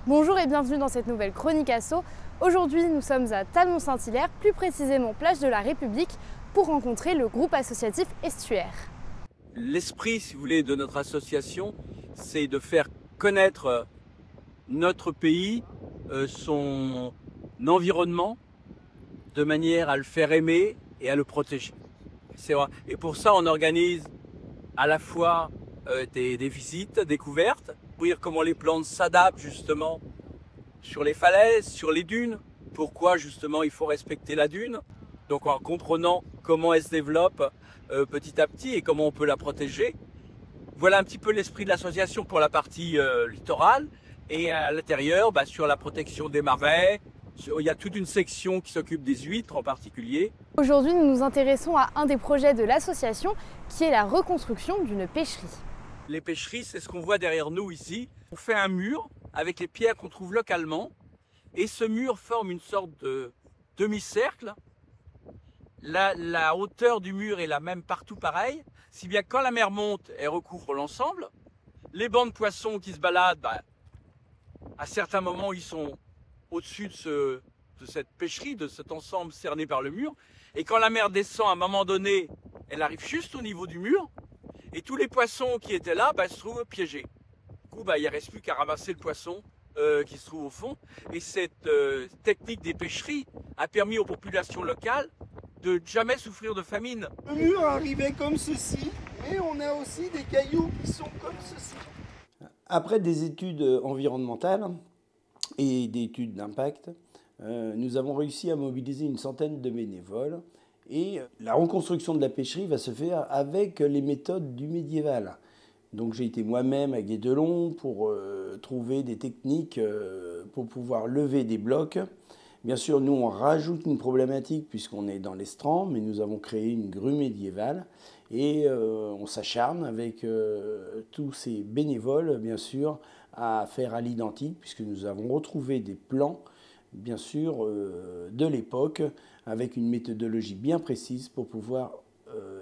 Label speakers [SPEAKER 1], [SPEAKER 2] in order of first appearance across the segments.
[SPEAKER 1] Bonjour et bienvenue dans cette nouvelle chronique asso. Aujourd'hui, nous sommes à Talmont-Saint-Hilaire, plus précisément plage de la République, pour rencontrer le groupe associatif Estuaire.
[SPEAKER 2] L'esprit, si vous voulez, de notre association, c'est de faire connaître notre pays, son environnement, de manière à le faire aimer et à le protéger. C'est vrai. Et pour ça, on organise à la fois des visites, découvertes, pour dire comment les plantes s'adaptent justement sur les falaises, sur les dunes, pourquoi justement il faut respecter la dune, donc en comprenant comment elle se développe petit à petit et comment on peut la protéger. Voilà un petit peu l'esprit de l'association pour la partie littorale, et à l'intérieur, sur la protection des marais. Il y a toute une section qui s'occupe des huîtres en particulier.
[SPEAKER 1] Aujourd'hui, nous nous intéressons à un des projets de l'association qui est la reconstruction d'une pêcherie.
[SPEAKER 2] Les pêcheries, c'est ce qu'on voit derrière nous ici. On fait un mur avec les pierres qu'on trouve localement, et ce mur forme une sorte de demi-cercle. La hauteur du mur est la même partout pareil, si bien que quand la mer monte, elle recouvre l'ensemble. Les bancs de poissons qui se baladent, à certains moments, ils sont au-dessus de cette pêcherie, de cet ensemble cerné par le mur. Et quand la mer descend, à un moment donné, elle arrive juste au niveau du mur. Et tous les poissons qui étaient là se trouvent piégés. Du coup, il ne reste plus qu'à ramasser le poisson qui se trouve au fond. Et cette technique des pêcheries a permis aux populations locales de ne jamais souffrir de famine.
[SPEAKER 3] Le mur arrivait comme ceci, mais on a aussi des cailloux qui sont comme ceci. Après des études environnementales et des études d'impact, nous avons réussi à mobiliser une centaine de bénévoles. Et la reconstruction de la pêcherie va se faire avec les méthodes du médiéval. Donc j'ai été moi-même à Guédelon pour trouver des techniques pour pouvoir lever des blocs. Bien sûr, nous, on rajoute une problématique puisqu'on est dans l'estran, mais nous avons créé une grue médiévale et on s'acharne avec tous ces bénévoles, bien sûr, à faire à l'identique puisque nous avons retrouvé des plans, bien sûr, de l'époque, avec une méthodologie bien précise pour pouvoir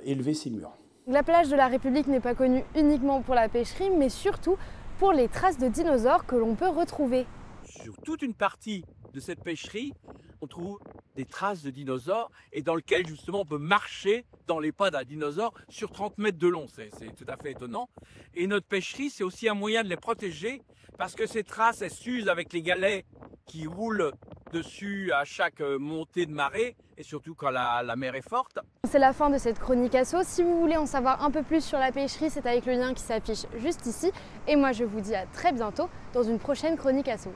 [SPEAKER 3] élever ces murs.
[SPEAKER 1] La plage de la République n'est pas connue uniquement pour la pêcherie, mais surtout pour les traces de dinosaures que l'on peut retrouver.
[SPEAKER 2] Sur toute une partie de cette pêcherie, on trouve des traces de dinosaures et dans lequel justement on peut marcher dans les pas d'un dinosaure sur 30 mètres de long. C'est tout à fait étonnant. Et notre pêcherie, c'est aussi un moyen de les protéger parce que ces traces, elles s'usent avec les galets qui roulent dessus à chaque montée de marée et surtout quand la mer est forte.
[SPEAKER 1] C'est la fin de cette chronique asso. Si vous voulez en savoir un peu plus sur la pêcherie, c'est avec le lien qui s'affiche juste ici. Et moi, je vous dis à très bientôt dans une prochaine chronique asso.